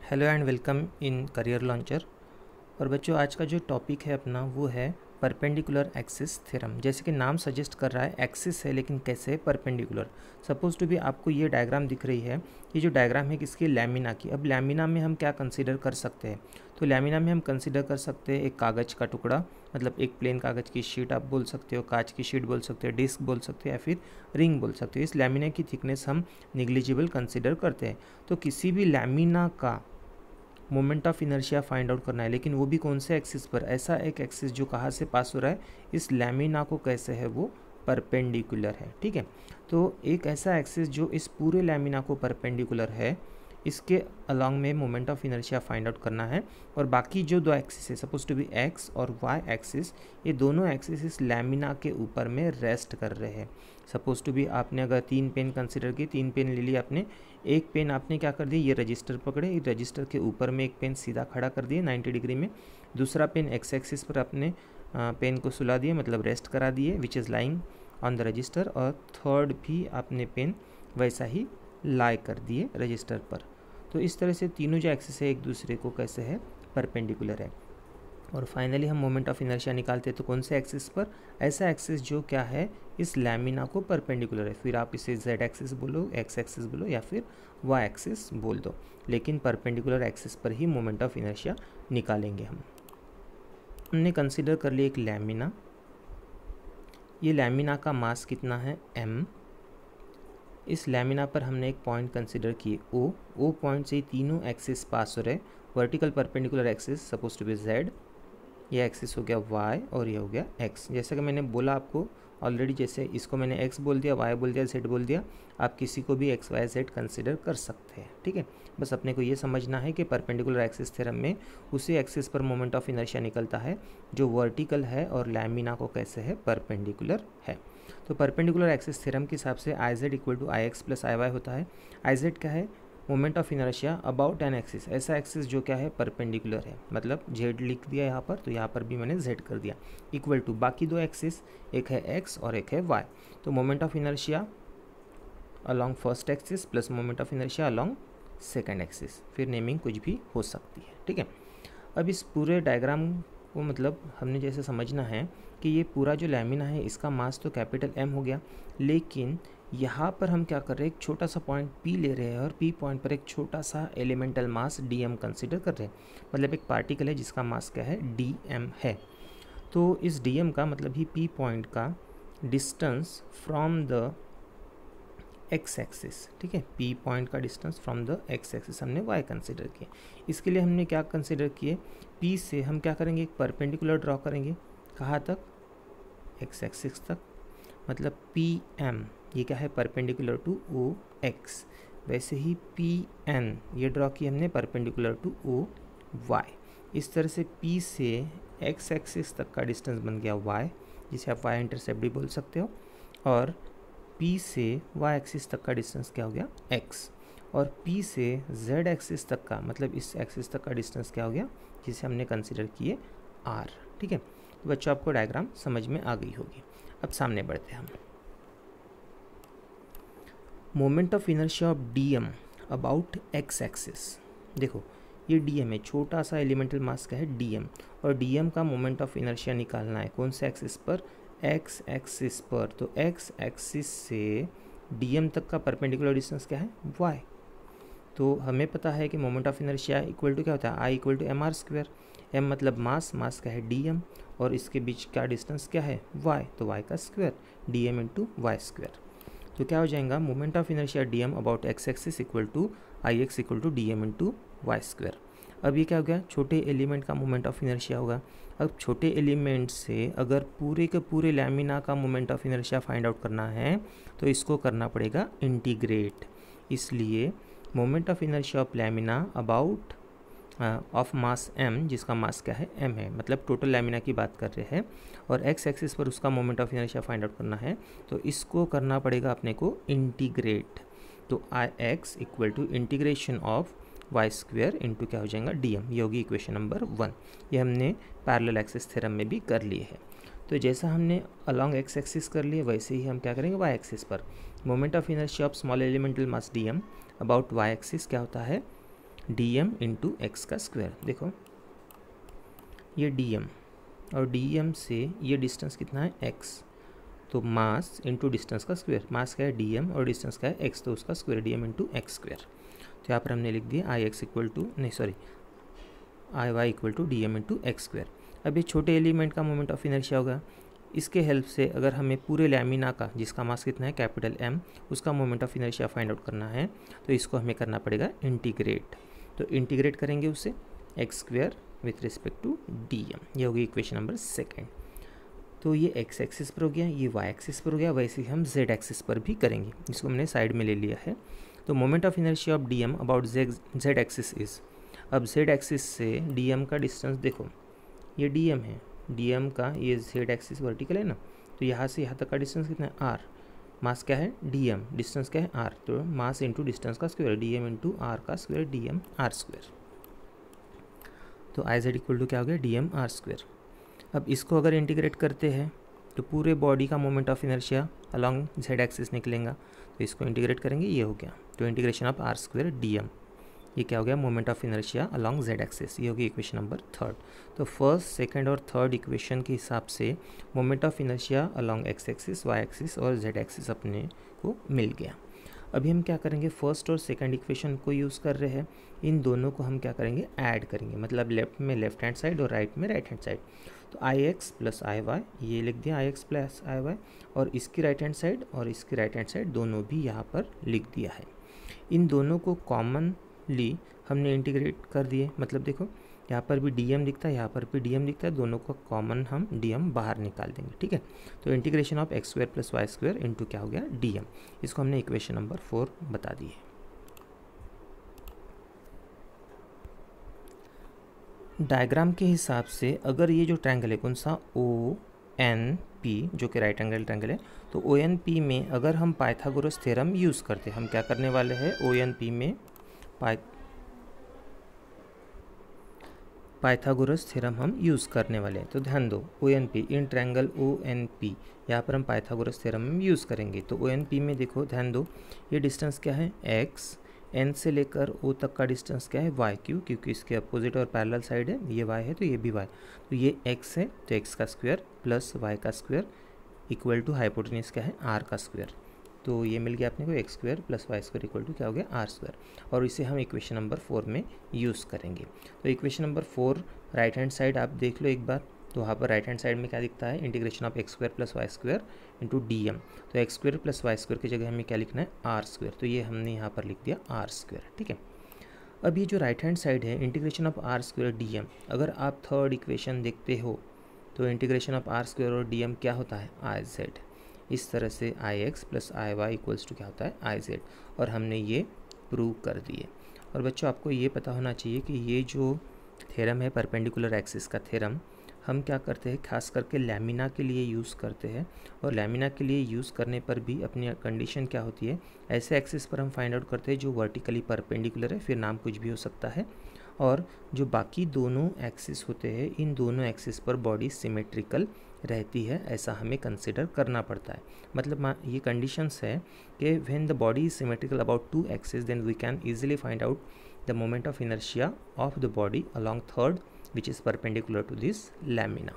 Hello and welcome in career launcher. और बच्चों, आज का जो टॉपिक है अपना वो है परपेंडिकुलर एक्सिस थ्योरम। जैसे कि नाम सजेस्ट कर रहा है एक्सिस है, लेकिन कैसे है? परपेंडिकुलर। सपोज टू भी आपको ये डायग्राम दिख रही है। ये जो डायग्राम है किसकी? लैमिना की। अब लैमिना में हम क्या कंसीडर कर सकते हैं? तो लैमिना में हम कंसीडर कर सकते हैं एक कागज़ का टुकड़ा, मतलब एक प्लेन कागज़ की शीट आप बोल सकते हो, कांच की शीट बोल सकते हो, डिस्क बोल सकते हो, या फिर रिंग बोल सकते हो। इस लैमिना की थिकनेस हम निग्लिजिबल कंसिडर करते हैं। तो किसी भी लैमिना का moment of inertia find out करना है, लेकिन वो भी कौन से एक्सिस पर? ऐसा एक एक्सिस जो कहाँ से पास हो रहा है, इस लैमिना को कैसे है वो परपेंडिकुलर है। ठीक है, तो एक ऐसा एक्सिस जो इस पूरे लैमिना को परपेंडिकुलर है, इसके अलॉन्ग में moment of inertia find out करना है। और बाकी जो दो एक्सिस है, सपोज टू बी एक्स और वाई एक्सिस, ये दोनों एक्सिस इस लैमिना के ऊपर में रेस्ट कर रहे हैं। सपोज टू बी आपने अगर 3 पेन कंसिडर की, 3 पेन ले ली आपने, एक पेन आपने क्या कर दिया, ये रजिस्टर पकड़े, ये रजिस्टर के ऊपर में एक पेन सीधा खड़ा कर दिए 90 डिग्री में। दूसरा पेन एक्स एक्सिस पर अपने पेन को सुला दिए, मतलब रेस्ट करा दिए, which is lying on the register. और थर्ड भी आपने पेन वैसा ही लाई कर दिए रजिस्टर पर। तो इस तरह से तीनों जो एक्सिस है एक दूसरे को कैसे है? परपेंडिकुलर है। और फाइनली हम मोमेंट ऑफ इनर्शिया निकालते हैं तो कौन से एक्सिस पर? ऐसा एक्सिस जो क्या है, इस लैमिना को परपेंडिकुलर है। फिर आप इसे जेड एक्सिस बोलो, एक्स एक्सिस बोलो, या फिर वाई एक्सिस बोल दो, लेकिन परपेंडिकुलर एक्सिस पर ही मोमेंट ऑफ इनर्शिया निकालेंगे हम। हमने कंसिडर कर लिया एक लैमिना। ये लैमिना का मास कितना है? m। इस लैमिना पर हमने एक पॉइंट कंसिडर किए ओ पॉइंट से तीनों एक्सिस पास हो रहे। Vertical perpendicular axis suppose to be Z, ये एक्सिस हो गया y और ये हो गया x। जैसा कि मैंने बोला आपको ऑलरेडी, जैसे इसको मैंने x बोल दिया, y बोल दिया, z बोल दिया, आप किसी को भी x y z कंसिडर कर सकते हैं। ठीक है, बस अपने को ये समझना है कि परपेंडिकुलर एक्सिस थ्योरम में उसी एक्सिस पर मोमेंट ऑफ इनर्शिया निकलता है जो वर्टिकल है और लैमिना को कैसे है? परपेंडिकुलर है। तो परपेंडिकुलर एक्सिस थ्योरम के हिसाब से I Z equal to I X plus I Y होता है। आई जेड क्या है? Moment of inertia about an axis, ऐसा एक्सिस जो क्या है? परपेंडिकुलर है। मतलब जेड लिख दिया यहाँ पर, तो यहाँ पर भी मैंने जेड कर दिया, इक्वल टू बाकी दो एक्सिस, एक है एक्स और एक है वाई। तो moment of inertia along first axis plus moment of inertia along second axis, फिर नेमिंग कुछ भी हो सकती है। ठीक है, अब इस पूरे डायग्राम को मतलब हमने जैसे समझना है कि ये पूरा जो लैमिना है इसका मास तो कैपिटल एम हो गया, लेकिन यहाँ पर हम क्या कर रहे हैं? एक छोटा सा पॉइंट P ले रहे हैं और P पॉइंट पर एक छोटा सा एलिमेंटल मास dm कंसिडर कर रहे हैं। मतलब एक पार्टिकल है जिसका मास क्या है? dm है। तो इस dm का मतलब ही P पॉइंट का distance from the x axis. ठीक है, P पॉइंट का distance from the x axis हमने y कंसिडर किया। इसके लिए हमने क्या कंसिडर किए? P से हम क्या करेंगे? एक परपेंडिकुलर ड्रॉ करेंगे। कहाँ तक? एक्स एक्सिस तक। मतलब PM ये क्या है? Perpendicular to OX। वैसे ही PN ये ड्रॉ की हमने परपेंडिकुलर टू OY। इस तरह से P से एक्स एक्सिस तक का डिस्टेंस बन गया y, जिसे आप y इंटरसेप्ट भी बोल सकते हो। और P से y एक्सिस तक का डिस्टेंस क्या हो गया? x। और P से z एक्सिस तक का, मतलब इस एक्सिस तक का डिस्टेंस क्या हो गया? जिसे हमने कंसिडर किए r। ठीक है, तो बच्चों आपको डायग्राम समझ में आ गई होगी। अब सामने बढ़ते हैं हम। Moment of inertia of dm about x axis. देखो ये dm है, छोटा सा एलिमेंटल मास का है dm, और dm का मोमेंट ऑफ इनर्शिया निकालना है कौन से एक्सिस पर? x एक्सिस पर। तो x एक्सिस से dm तक का परपेंडिकुलर डिस्टेंस क्या है? y। तो हमें पता है कि moment of inertia equal to क्या होता है? I equal to mr square. m मतलब मास, मास का है dm, और इसके बीच का डिस्टेंस क्या है? y। तो y का square, dm into Y square. तो क्या हो जाएगा? Moment of inertia dm about x axis equal to ix equal to dm into Y square. अब ये क्या हो गया? छोटे एलिमेंट का मोमेंट ऑफ इनर्शिया होगा। अब छोटे एलिमेंट से अगर पूरे के पूरे लैमिना का moment of inertia find out करना है तो इसको करना पड़ेगा इंटीग्रेट। इसलिए moment of inertia of lamina about of mass m, जिसका मास क्या है? m है, मतलब टोटल लैमिना की बात कर रहे हैं, और x एक्सिस पर उसका moment of inertia find out करना है, तो इसको करना पड़ेगा अपने को इंटीग्रेट। तो x equal to integration of Y square into क्या हो जाएगा? dm। ये होगी इक्वेशन नंबर 1। ये हमने पैरेलल एक्सिस थ्योरम में भी कर लिए है। तो जैसा हमने अलॉन्ग एक्स एक्सिस कर लिए, वैसे ही हम क्या करेंगे? वाई एक्सिस पर। Moment of inertia of small elemental mass dm about Y axis क्या होता है? dm इंटू एक्स का स्क्वायर। देखो ये dm और dm से ये डिस्टेंस कितना है x, तो मास इंटू डिस्टेंस का स्क्वायर। मास क्या है dm और डिस्टेंस का है x, तो उसका square dm into X square. तो यहाँ पर हमने लिख दिया I Y equal to D M into X square. अब ये छोटे एलिमेंट का मोमेंट ऑफ इनर्शिया होगा। इसके हेल्प से अगर हमें पूरे लैमिना का, जिसका मास कितना है कैपिटल M, उसका moment of inertia find out करना है, तो इसको हमें करना पड़ेगा इंटीग्रेट। तो इंटीग्रेट करेंगे उसे X square with respect to D M. ये होगी इक्वेशन नंबर 2। तो ये एक्स एक्सिस पर हो गया, ये वाई एक्सिस पर हो गया, वैसे ही हम जेड एक्सिस पर भी करेंगे। इसको हमने साइड में ले लिया है। तो moment of inertia of D am about Z axis is, अब जेड एक्सिस से डी एम का डिस्टेंस देखो, ये डी एम है, डी एम का ये जेड एक्सिस वर्टिकल है ना, तो यहाँ से यहाँ तक का डिस्टेंस कितना है आर। मास क्या है डी एम, डिस्टेंस क्या है आर, तो मास इंटू डिस्टेंस का square D M into R का square D M R square. तो आई जेड इक्वल टू क्या हो गया डी एम आर स्क्वायर। अब इसको अगर इंटीग्रेट करते हैं तो पूरे बॉडी का moment of inertia along Z axis निकलेगा, तो इसको इंटीग्रेट करेंगे, ये हो गया। तो integration of R square D M, ये क्या हो गया moment of inertia along Z axis. ये होगी इक्वेशन नंबर 3। तो फर्स्ट, सेकंड और थर्ड इक्वेशन के हिसाब से moment of inertia along X axis, Y axis और जेड एक्सिस अपने को मिल गया। अभी हम क्या करेंगे, फर्स्ट और सेकंड इक्वेशन को यूज़ कर रहे हैं, इन दोनों को हम क्या करेंगे ऐड करेंगे, मतलब लेफ्ट में लेफ्ट हैंड साइड और राइट में राइट हैंड साइड। तो आई एक्स प्लस आई वाई, ये लिख दिया आई एक्स प्लस आई वाई, और इसकी राइट हैंड साइड और इसकी राइट हैंड साइड दोनों भी यहाँ पर लिख दिया है। इन दोनों को कॉमनली हमने इंटीग्रेट कर दिए, मतलब देखो यहाँ पर भी डी एम दिखता है, यहाँ पर भी डी एम दिखता है, दोनों को कॉमन हम डी एम बाहर निकाल देंगे, ठीक है। तो integration of X square plus Y square into क्या हो गया डी एम, इसको हमने इक्वेशन नंबर 4 बता दी है। डायग्राम के हिसाब से अगर ये जो ट्रायंगल है कौन सा ओ एन पी, जो कि राइट एंगल ट्रायंगल है, तो ओ एन पी में अगर हम पाइथागोरस थ्योरम यूज़ करते, हम क्या करने वाले हैं ओ एन पी में पाइथागोरस थ्योरम हम यूज़ करने वाले हैं। तो ध्यान दो O N P in triangle O N P, यहाँ पर हम पाइथागोरस थ्योरम हम यूज़ करेंगे। तो ओ एन पी में देखो ध्यान दो, ये डिस्टेंस क्या है एक्स, एन से लेकर ओ तक का डिस्टेंस क्या है वाई, क्यों, क्योंकि इसके अपोजिट और पैरेलल साइड है, ये वाई है तो ये भी वाई, तो ये एक्स है तो एक्स का स्क्वायर प्लस वाई का स्क्वायर इक्वल टू हाइपोटेन्यूज क्या है आर का स्क्वायर। तो ये मिल गया अपने को X square plus Y square equal to क्या हो गया आर स्क्वायर, और इसे हम इक्वेशन नंबर 4 में यूज़ करेंगे। तो equation number 4 right hand side आप देख लो एक बार, तो वहाँ पर राइट हैंड साइड में क्या दिखता है integration of X square plus Y square into D M. तो X square plus Y square की जगह हमें क्या लिखना है आर स्क्वायर, तो ये हमने यहाँ पर लिख दिया आर स्क्वायर, ठीक है। अब ये जो राइट हैंड साइड है integration of R square D M, अगर आप थर्ड इक्वेशन देखते हो तो इंटीग्रेशन ऑफ आर स्क्वायर और डी एम क्या होता है आई जेड। इस तरह से I X plus I Y equals to क्या होता है आई जेड, और हमने ये प्रूव कर दिए। और बच्चों आपको ये पता होना चाहिए कि ये जो थ्योरम है परपेंडिकुलर एक्सिस का थ्योरम, हम क्या करते हैं खास करके लैमिना के लिए यूज़ करते हैं, और लैमिना के लिए यूज़ करने पर भी अपनी कंडीशन क्या होती है, ऐसे एक्सिस पर हम फाइंड आउट करते हैं जो वर्टिकली परपेंडिकुलर है, फिर नाम कुछ भी हो सकता है, और जो बाकी दोनों एक्सिस होते हैं इन दोनों एक्सिस पर बॉडी सिमेट्रिकल रहती है, ऐसा हमें कंसिडर करना पड़ता है। मतलब ये कंडीशंस है कि when the body is symmetrical about two axis then we can easily find out the moment of inertia of the body along third which is perpendicular to this lamina.